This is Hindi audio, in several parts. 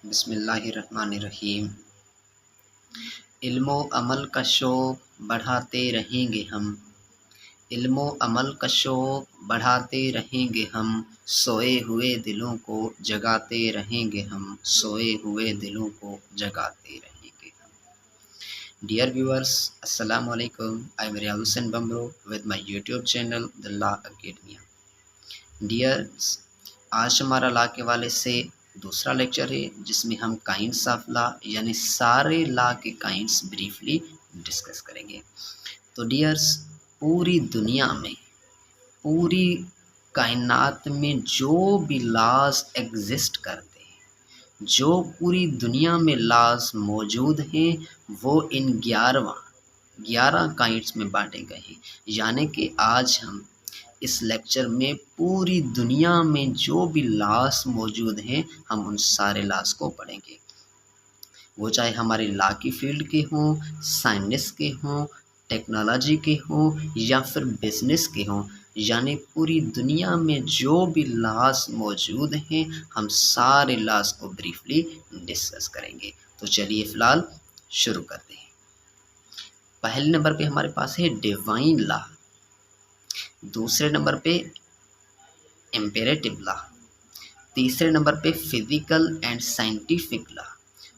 बिस्मिल्लाहिर्रहमानिर्रहीम। इल्मो अमल का शौक़ बढ़ाते रहेंगे हम। इल्मो अमल का शौक़ बढ़ाते रहेंगे हम। सोए हुए दिलों को जगाते रहेंगे हम। सोए हुए दिलों को जगाते रहेंगे हम। डियर व्यूअर्स, अस्सलाम वालेकुम। I am Riyaz Hussain Bambro with my YouTube channel the law academia. Dears, आज हमारा लॉ के वाले से दूसरा लेक्चर है जिसमें हम काइंड्स ऑफ लॉ यानी सारे लॉ के काइंड्स ब्रीफली डिस्कस करेंगे। तो डियर्स, पूरी दुनिया में, पूरी कायनात में जो भी लॉज एग्जिस्ट करते हैं, जो पूरी दुनिया में लॉज मौजूद हैं, वो इन 11 काइंड्स में बांटे गए हैं। यानी कि आज हम इस लेक्चर में पूरी दुनिया में जो भी लॉस मौजूद हैं, हम उन सारे लॉस को पढ़ेंगे। वो चाहे हमारे लॉ की फील्ड के हों, साइंस के हों, टेक्नोलॉजी के हों या फिर बिजनेस के हों, यानी पूरी दुनिया में जो भी लॉस मौजूद हैं, हम सारे लॉस को ब्रीफली डिस्कस करेंगे। तो चलिए फ़िलहाल शुरू करते हैं। पहले नंबर पे हमारे पास है डिवाइन लॉ, दूसरे नंबर पे इम्पेरेटिव लॉ, तीसरे नंबर पे फिजिकल एंड साइंटिफिक लॉ,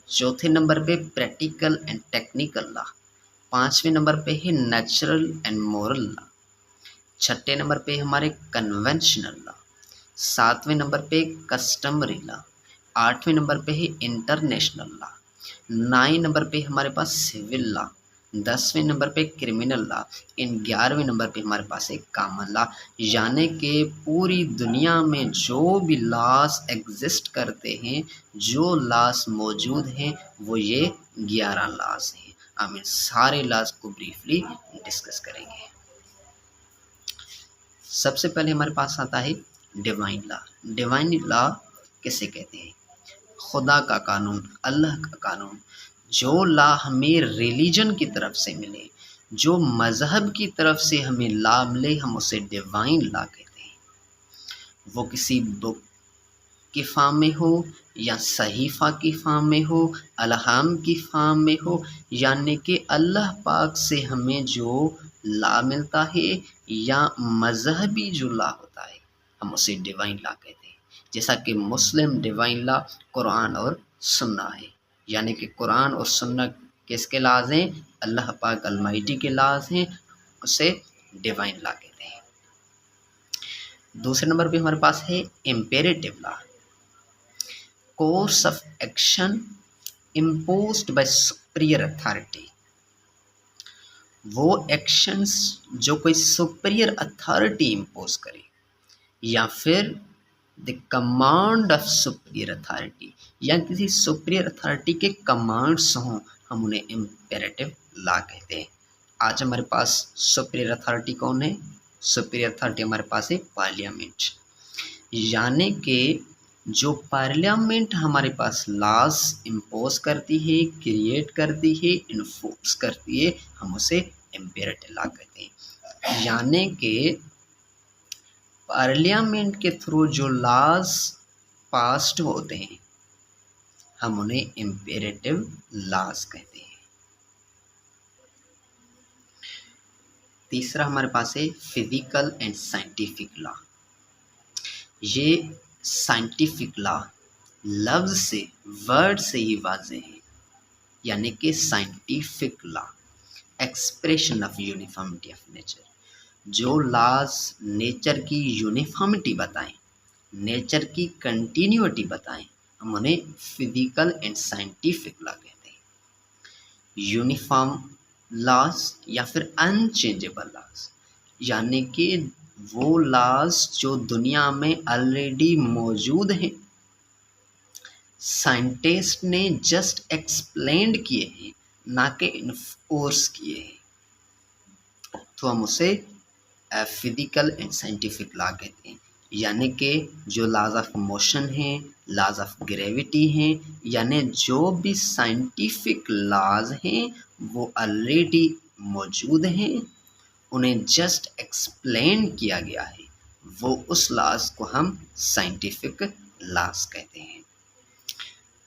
चौथे नंबर पे प्रैक्टिकल एंड टेक्निकल लॉ, पांचवें नंबर पे है नेचुरल एंड मॉरल लॉ, छठे नंबर पे हमारे कन्वेंशनल लॉ, सातवें नंबर पे कस्टमरी लॉ, आठवें नंबर पे है इंटरनेशनल लॉ, 9 नंबर पे हमारे पास सिविल लॉ, 10वें नंबर पे क्रिमिनल लॉ, इन 11वें नंबर पे हमारे पास एक कॉमन लॉ। यानी कि पूरी दुनिया में जो भी लॉस एग्जिस्ट करते हैं, जो लॉस मौजूद हैं, वो ये 11 लॉस हैं। हम इन सारे लॉस को ब्रीफली डिस्कस करेंगे। सबसे पहले हमारे पास आता है डिवाइन लॉ। डिवाइन लॉ किसे कहते हैं? खुदा का कानून, अल्लाह का कानून। जो लॉ हमें रिलीजन की तरफ से मिले, जो मज़हब की तरफ से हमें लॉ मिले, हम उसे डिवाइन लॉ कहते हैं। वो किसी बुक की फॉर्म में हो या सहीफ़ा की फॉर्म में हो, अलहाम की फॉर्म में हो, यानी कि अल्लाह पाक से हमें जो लॉ मिलता है या मज़हबी जो लॉ होता है, हम उसे डिवाइन लॉ कहते हैं। जैसा कि मुस्लिम डिवाइन लॉ कुरान और सुन्ना है, यानी कि कुरान और सुन्ना किसके लाज हैं? अल्लाह पाक अलमाइटी के लाज हैं, उसे डिवाइन लॉ कहते हैं। दूसरे नंबर पे हमारे पास है imperative law. Course of action imposed by superior authority. वो एक्शंस जो कोई सुपीरियर अथॉरिटी इम्पोज करे या फिर the command of superior authority या किसी सुपीरियर अथॉरिटी के कमांड्स हों, हम उन्हें इम्पेरेटिव लॉ कहते हैं। आज हमारे पास सुपीरियर अथॉरिटी कौन है? सुपीरियर अथॉरिटी हमारे पास है पार्लियामेंट। यानी कि जो पार्लियामेंट हमारे पास लॉज इम्पोज करती है, क्रिएट करती है, इन्फोर्स करती है, हम उसे इम्पेरेटिव लॉ कहते हैं। यानी कि पार्लियामेंट के थ्रू जो लॉज पास्ड होते हैं, हम उन्हें इम्पेरेटिव लॉज कहते हैं। तीसरा हमारे पास है फिजिकल एंड साइंटिफिक लॉ। ये साइंटिफिक लॉ लफ्ज़ से, वर्ड से ही वाज़े है, यानी कि scientific law expression of uniformity of nature. जो लॉज नेचर की यूनिफॉर्मिटी बताएं, नेचर की कंटिन्यूटी बताएं, हम उन्हें फिजिकल एंड साइंटिफिक लॉ कहते हैं। यूनिफॉर्म लॉज या फिर अनचेंजेबल लॉज, यानी कि वो लॉज जो दुनिया में ऑलरेडी मौजूद हैं, साइंटिस्ट ने जस्ट एक्सप्लेन किए हैं, ना कि इन्फोर्स किए हैं, तो हम उसे फिजिकल एंड साइंटिफिक लॉ कहते हैं। यानी कि जो लॉज ऑफ मोशन हैं, लॉज ऑफ ग्रेविटी हैं, यानी जो भी साइंटिफिक लॉज हैं, वो ऑलरेडी मौजूद हैं, उन्हें जस्ट एक्सप्लेन किया गया है, वो उस लॉज को हम साइंटिफिक लॉज कहते हैं।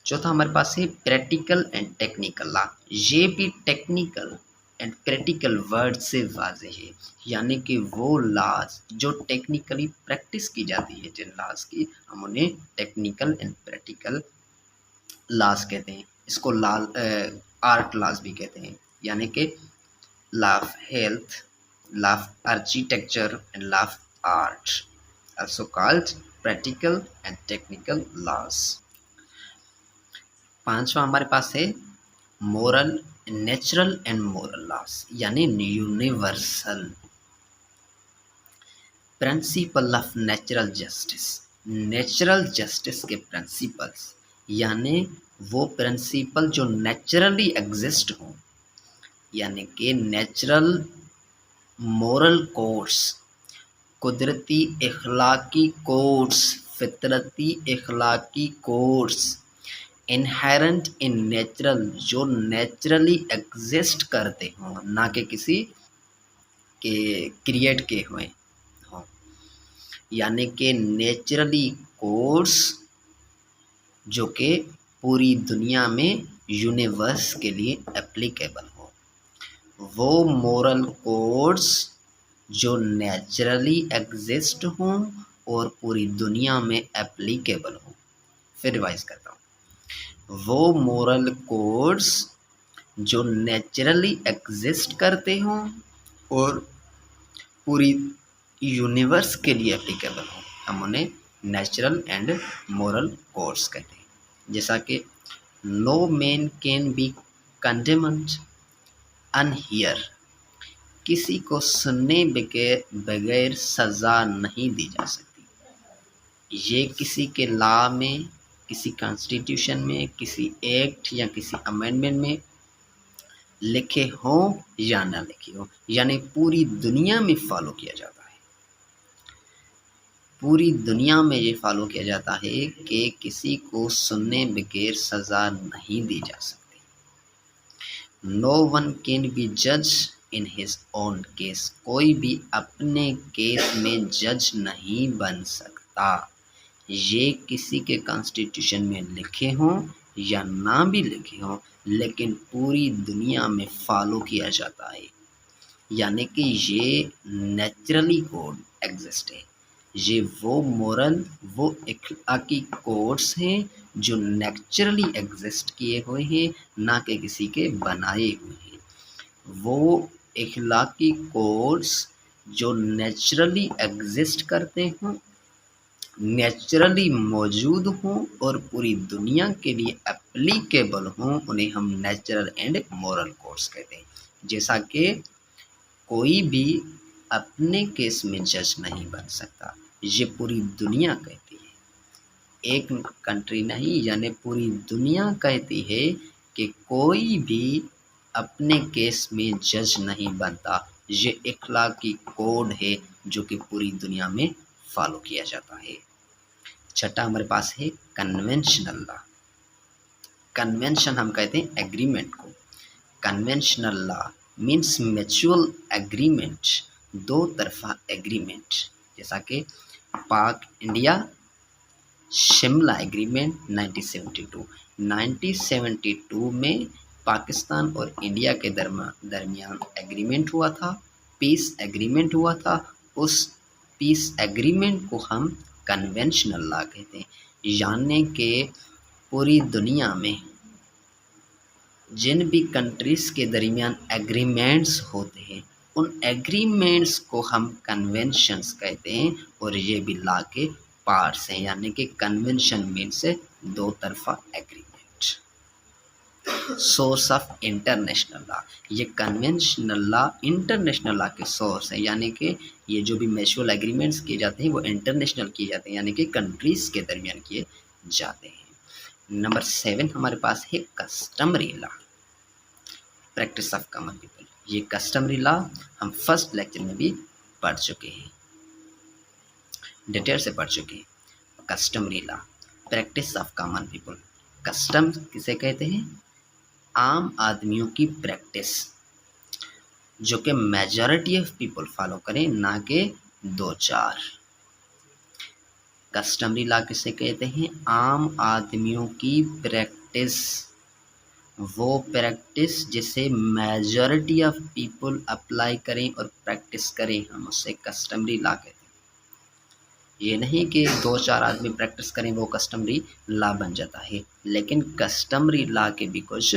चौथा हमारे पास है प्रैक्टिकल एंड टेक्निकल लॉ। ये भी टेक्निकल एंड प्रैक्टिकल वर्ड से वाज़ेह है, यानी कि वो लॉज जो टेक्निकली प्रैक्टिस की जाती है, जिन लॉज की हम उन्हें टेक्निकल एंड प्रैक्टिकल लॉज कहते हैं। इसको लॉ आर्ट लॉज भी कहते हैं, यानी कि law of health, law of architecture and law of art, also called practical and technical laws। पांचवा हमारे पास है moral, natural and moral laws, यानी universal principle of natural justice. Natural justice के प्रिंसिपल्स, यानी वो प्रिंसिपल जो नेचुरली एग्जिस्ट हो, यानी कि नेचुरल मोरल कोड्स, कुदरती इखलाकी कोड्स, फितरती इखलाकी कोड्स, इनहेरेंट इन नेचुरल, जो नेचुरली एग्जिस्ट करते हों, ना कि किसी के क्रिएट किए हुए हों, यानी कि नेचुरली कोड्स जो कि पूरी दुनिया में यूनिवर्स के लिए एप्लीकेबल हो, वो मोरल कोड्स जो नेचुरली एग्जिस्ट हों और पूरी दुनिया में एप्लीकेबल हो। फिर रिवाइज करता हूँ, वो मोरल कोड्स जो नेचुरली एग्जिस्ट करते हों और पूरी यूनिवर्स के लिए एप्लीकेबल हो, हम उन्हें नेचुरल एंड मोरल कोड्स कहते हैं। जैसा कि no man can be condemned unheard, किसी को सुनने बगैर सज़ा नहीं दी जा सकती। ये किसी के लॉ में, किसी कॉन्स्टिट्यूशन में, किसी एक्ट या किसी अमेंडमेंट में लिखे हों या ना लिखे हों, यानी पूरी दुनिया में फॉलो किया जाता है। पूरी दुनिया में ये फॉलो किया जाता है कि किसी को सुनने बगैर सज़ा नहीं दी जा सकती। नो वन कैन बी जज इन हिज ओन केस, कोई भी अपने केस में जज नहीं बन सकता। ये किसी के कॉन्स्टिट्यूशन में लिखे हों या ना भी लिखे हों, लेकिन पूरी दुनिया में फॉलो किया जाता है, यानी कि ये नेचुरली कोड एग्जिस्ट है। ये वो मोरल, वो इखलाकी कोड्स हैं जो नेचुरली एग्जिस्ट किए हुए हैं, ना कि किसी के बनाए हुए हैं। वो इखलाकी कोड्स जो नेचुरली एग्जिस्ट करते हों, नेचुरली मौजूद हों और पूरी दुनिया के लिए एप्लीकेबल हों, उन्हें हम नेचुरल एंड मोरल कोड्स कहते हैं। जैसा कि कोई भी अपने केस में जज नहीं बन सकता, ये पूरी दुनिया कहती है, एक कंट्री नहीं, यानी पूरी दुनिया कहती है कि कोई भी अपने केस में जज नहीं बनता। ये इखलाकी कोड है जो कि पूरी दुनिया में फॉलो किया जाता है। छठा हमारे पास है कन्वेंशनल लॉ। कन्वेंशन हम कहते हैं एग्रीमेंट को। Conventional law means mutual agreement, दो तरफा एग्रीमेंट, जैसा कि पाक इंडिया शिमला एग्रीमेंट 1972। 1972 में पाकिस्तान और इंडिया के दरमियान एग्रीमेंट हुआ था, पीस एग्रीमेंट हुआ था। उस पीस एग्रीमेंट को हम कन्वेंशनल लॉ कहते हैं, यानी कि पूरी दुनिया में जिन भी कंट्रीज़ के दरमियान एग्रीमेंट्स होते हैं, उन एग्रीमेंट्स को हम कन्वेंशंस कहते हैं, और ये भी लॉ के पार्ट्स हैं, यानी कि कन्वेंशन मीन्स दो तरफा agreement. Source of international law, ये कन्वेंशनल लॉ इंटरनेशनल लॉ के सोर्स है, यानी कि ये जो भी म्यूचुअल एग्रीमेंट्स किए जाते हैं वो इंटरनेशनल किए जाते हैं, यानी कि कंट्रीज़ के दरमियान किए जाते हैं। नंबर 7 हमारे पास है customary law, practice of common people. ये कस्टमरी लॉ हम फर्स्ट लेक्चर में भी पढ़ चुके हैं, डिटेल से पढ़ चुके हैं। Customary law, practice of common people. Custom किसे कहते हैं? आम आदमियों की प्रैक्टिस, जो कि मेजॉरिटी ऑफ पीपल फॉलो करें, ना कि 2-4। कस्टमरी लॉ किसे कहते हैं? आम आदमियों की प्रैक्टिस, वो प्रैक्टिस जिसे मेजॉरिटी ऑफ पीपल अप्लाई करें और प्रैक्टिस करें, हम उसे कस्टमरी लॉ कहते हैं। ये नहीं कि 2-4 आदमी प्रैक्टिस करें वो कस्टमरी लॉ बन जाता है, लेकिन कस्टमरी लॉ के भी कुछ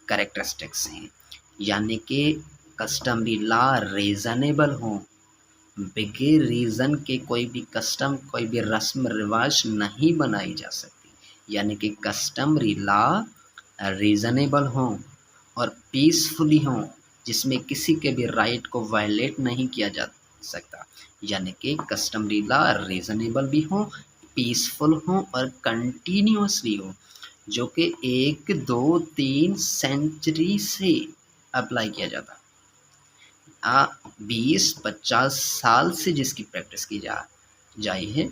कैरेक्टरिस्टिक्स हैं, यानी कि कस्टमरी लॉ रीज़नेबल हो, बगैर रीज़न के कोई भी कस्टम, कोई भी रस्म रिवाज नहीं बनाई जा सकती, यानी कि कस्टमरी लॉ रीज़नेबल हो और पीसफुली हो, जिसमें किसी के भी राइट को वायलेट नहीं किया जा सकता, यानी कि कस्टमरी लॉ रीज़नेबल भी हो, पीसफुल हो और कंटिन्यूसली हो, जो कि 1-2-3 सेंचुरी से अप्लाई किया जाता। 20-50 साल से जिसकी प्रैक्टिस की जाई है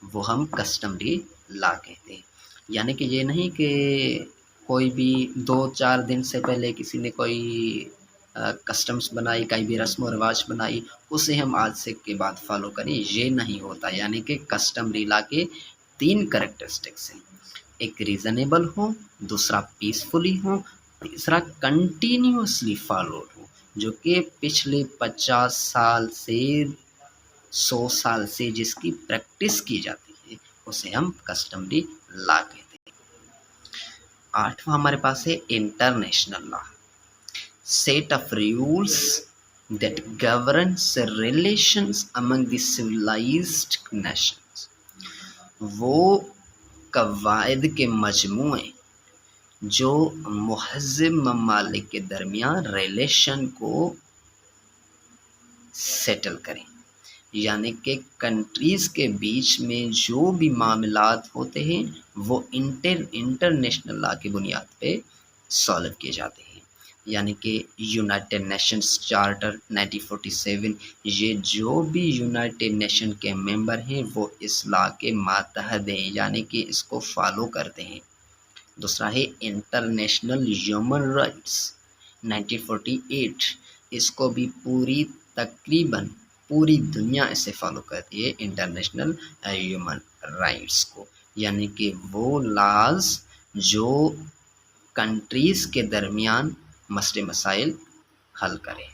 वो हम कस्टमरी लॉ कहते हैं। यानी कि ये नहीं कि कोई भी 2-4 दिन से पहले किसी ने कोई कस्टम्स बनाई, कोई भी रस्म व रिवाज बनाई, उसे हम आज से के बाद फॉलो करें, ये नहीं होता। यानी कि कस्टमरी लॉ के 3 कैरेक्टरिस्टिक्स हैं, एक रीज़नेबल हो, दूसरा पीसफुली हो, तीसरा कंटिन्यूसली फॉलोड हो, जो कि पिछले 50 साल से 100 साल से जिसकी प्रैक्टिस की जाती है उसे हम कस्टमरी लॉ कहते हैं। 8वां हमारे पास है international law, set of rules that governs relations among the civilised nations, वो कवायद के मजमूए जो मुहज़्ज़ब ममालिक के दरमियान रिलेशन को सेटल करें, यानी कि कंट्रीज़ के बीच में जो भी मामलात होते हैं वो इंटरनेशनल लॉ की बुनियाद पे सॉल्व किए जाते हैं। यानी कि यूनाइटेड नेशंस चार्टर 1947, ये जो भी यूनाइटेड नेशन के मेंबर हैं वो इस लॉ के मातहत हैं, यानी कि इसको फॉलो करते हैं। दूसरा है इंटरनेशनल ह्यूमन राइट्स 1948, इसको भी तकरीबन पूरी दुनिया इसे फॉलो करती है, इंटरनेशनल ह्यूमन राइट्स को, यानी कि वो लॉज जो कंट्रीज़ के दरमियान मसले मसाइल हल करें।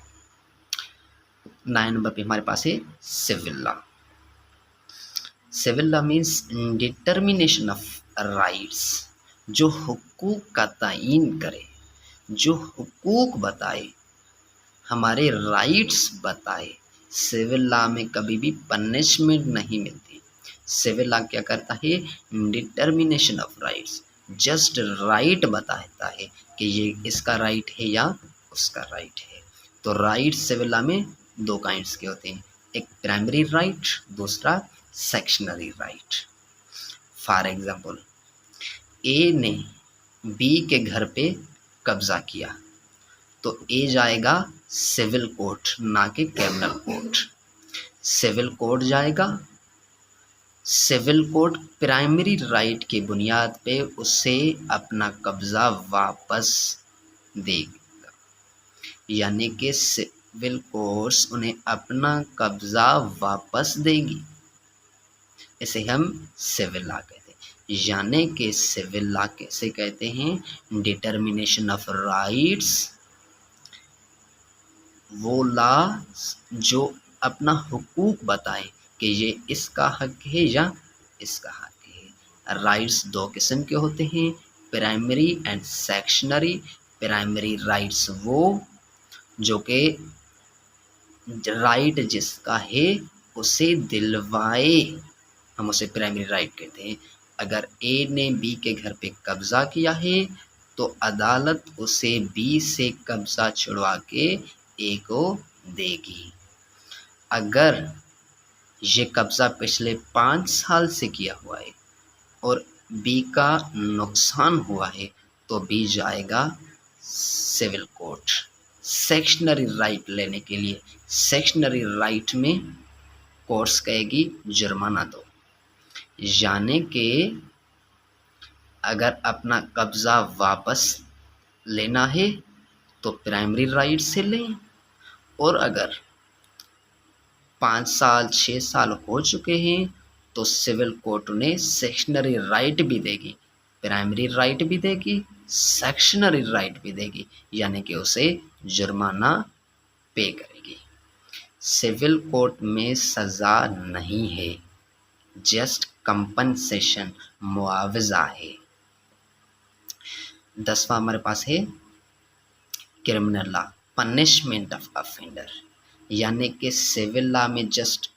9 नंबर पे हमारे पास है civil law. Civil law means determination of rights, जो हुकूक का तयीन करे, जो हुकूक बताए, हमारे राइट्स बताए। सिविल लॉ में कभी भी पनिशमेंट नहीं मिलती। सिविल लॉ क्या करता है? Determination of rights, just right बताता है कि ये इसका राइट है या उसका राइट है। तो राइट सिविल लॉ में 2 काइंड्स के होते हैं, एक प्राइमरी राइट, दूसरा सेक्शनरी राइट। फॉर एग्जाम्पल, ए ने बी के घर पे कब्जा किया तो ए जाएगा सिविल कोर्ट, ना कि क्रिमिनल कोर्ट। सिविल कोर्ट जाएगा, सिविल कोर्ट प्राइमरी राइट की बुनियाद पे उसे अपना कब्जा वापस देगा, यानी कि सिविल कोर्ट्स उन्हें अपना कब्जा वापस देगी। इसे हम सिविल लॉ कहते हैं। यानी कि सिविल लॉ कैसे कहते हैं? डिटर्मिनेशन ऑफ राइट्स, वो लॉ जो अपना हुकूक बताए कि ये इसका हक है या इसका हक है। राइट्स 2 किस्म के होते हैं, प्राइमरी एंड सेक्शनरी। प्राइमरी राइट्स वो जो कि राइट जिसका है उसे दिलवाए, हम उसे प्राइमरी राइट कहते हैं। अगर ए ने बी के घर पे कब्जा किया है तो अदालत उसे बी से कब्जा छुड़वा के ए को देगी। अगर ये कब्जा पिछले 5 साल से किया हुआ है और बी का नुकसान हुआ है तो बी जाएगा सिविल कोर्ट सेक्शनरी राइट लेने के लिए। सेक्शनरी राइट में कोर्ट्स कहेगी जुर्माना दो, यानी कि अगर अपना कब्जा वापस लेना है तो प्राइमरी राइट से लें, और अगर 5 साल 6 साल हो चुके हैं तो सिविल कोर्ट उन्हें सेक्शनरी राइट भी देगी, प्राइमरी राइट भी देगी, सेक्शनरी राइट भी देगी, यानी कि उसे जुर्माना पे करेगी। सिविल कोर्ट में सज़ा नहीं है, जस्ट कंपनसेशन, मुआवजा है। 10वां हमारे पास है criminal law, punishment of offender, यानी कि सिविल लॉ में जस्ट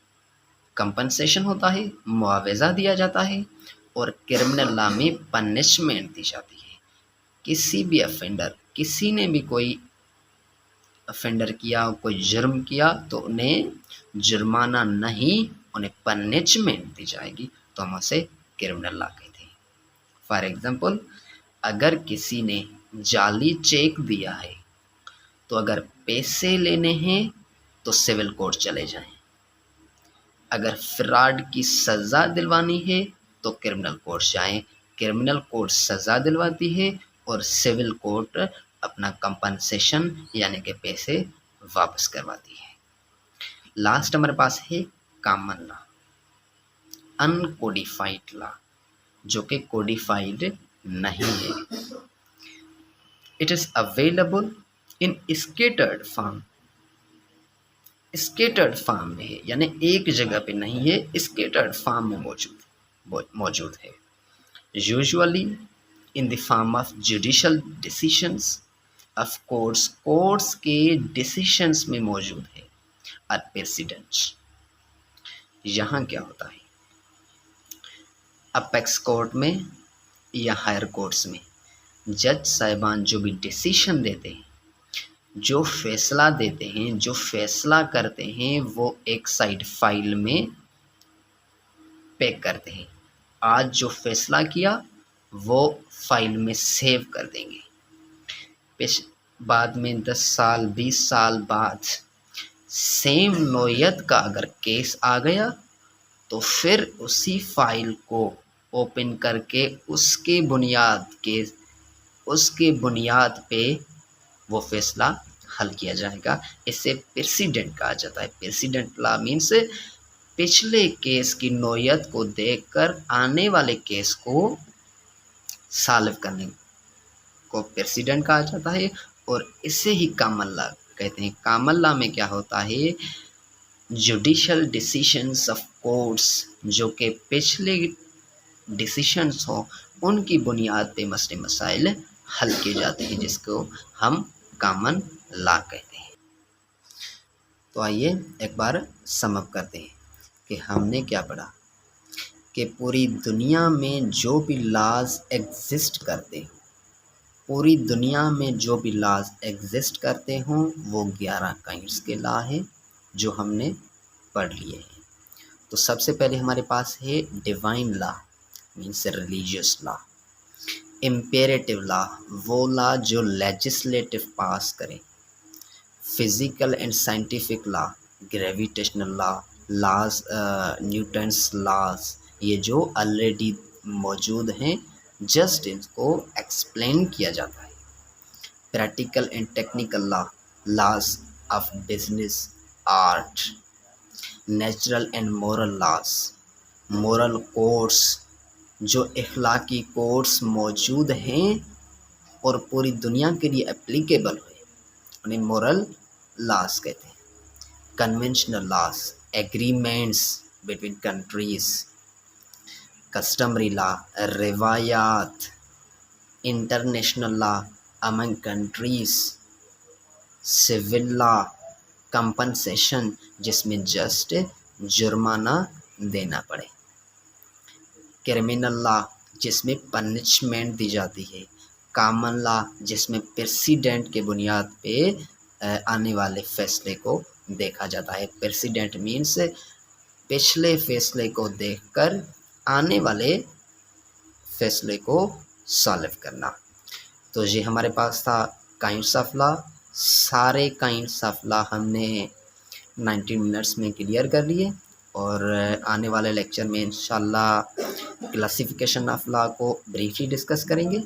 कंपनसेशन होता है, मुआवजा दिया जाता है, और क्रिमिनल लॉ में पनिशमेंट दी जाती है। किसी भी ऑफेंडर, किसी ने भी कोई ऑफेंडर किया, कोई जुर्म किया, तो उन्हें जुर्माना नहीं, उन्हें पनिशमेंट दी जाएगी, तो हम उसे क्रिमिनल लॉ कहते हैं। फॉर एग्जाम्पल, अगर किसी ने जाली चेक दिया है तो अगर पैसे लेने हैं तो सिविल कोर्ट चले जाएं। अगर फ्रॉड की सज़ा दिलवानी है तो क्रिमिनल कोर्ट जाएं। क्रिमिनल कोर्ट सज़ा दिलवाती है और सिविल कोर्ट अपना कंपनसेशन यानी कि पैसे वापस करवाती है। लास्ट हमारे पास है कॉमन लॉ, अनकोडिफाइड लॉ, जो कि कोडिफाइड नहीं है। It is available in scattered form, scattered form में है, यानी एक जगह पे नहीं है, स्केटर्ड फॉर्म में मौजूद है। Usually in the form of judicial decisions of courts, courts के डिसीशंस में मौजूद है। और प्रेसिडेंट्स, यहाँ क्या होता है, अपेक्स कोर्ट में या हायर कोर्ट्स में जज साहिबान जो भी डिसीशन देते हैं, जो फैसला देते हैं, जो फैसला करते हैं, वो एक साइड फाइल में पैक करते हैं। आज जो फैसला किया वो फाइल में सेव कर देंगे। बाद में 10 साल 20 साल बाद सेम नोयत का अगर केस आ गया तो फिर उसी फाइल को ओपन करके उसके बुनियाद पे वो फैसला हल किया जाएगा। इसे प्रेसिडेंट कहा जाता है। प्रेसिडेंट लॉ मीन्स पिछले केस की नोयत को देखकर आने वाले केस को सॉल्व करने को प्रेसिडेंट कहा जाता है, और इसे ही कॉमन लॉ कहते हैं। कॉमन लॉ में क्या होता है, जुडिशल डिसीशंस ऑफ कोर्ट्स, जो कि पिछले डिसीशंस हो उनकी बुनियाद पे मसले मसाइल हल किए जाते हैं, जिसको हम कॉमन लॉ कहते हैं। तो आइए एक बार समअप करते हैं कि हमने क्या पढ़ा, कि पूरी दुनिया में जो भी लॉज एग्जिस्ट करते हों, पूरी दुनिया में जो भी लॉज एग्जिस्ट करते हों वो 11 काइंड्स के लॉ हैं जो हमने पढ़ लिए हैं। तो सबसे पहले हमारे पास है divine law means religious law, imperative law वो लॉ जो लेजिस्लेटिव पास करे, physical and scientific law, gravitational law, laws Newton's laws, ये जो ऑलरेडी मौजूद हैं, जस्ट इनको एक्सप्लेन किया जाता है। Practical and technical law, laws of business, art, natural and moral laws, moral codes, जो इखलाकी कोड्स मौजूद हैं और पूरी दुनिया के लिए एप्लीकेबल हुए, उन्हें मोरल लॉज कहते हैं। Conventional laws, agreements between countries, customary law, रिवायात, international law among countries, civil law, compensation जिसमें जस्ट जुर्माना देना पड़े, क्रिमिनल लॉ जिसमें पनिशमेंट दी जाती है, कॉमन लॉ जिसमें प्रेसिडेंट के बुनियाद पे आने वाले फैसले को देखा जाता है। प्रेसिडेंट मीन्स पिछले फैसले को देखकर आने वाले फैसले को सॉल्व करना। तो ये हमारे पास था काइंड्स ऑफ लॉ। सारे काइंड्स ऑफ लॉ हमने 90 मिनट्स में क्लियर कर लिए, और आने वाले लेक्चर में इंशाल्लाह क्लासिफिकेशन ऑफ लॉ को ब्रीफली डिस्कस करेंगे।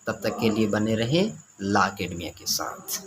तब तक के लिए बने रहें लॉ एकेडमी के साथ।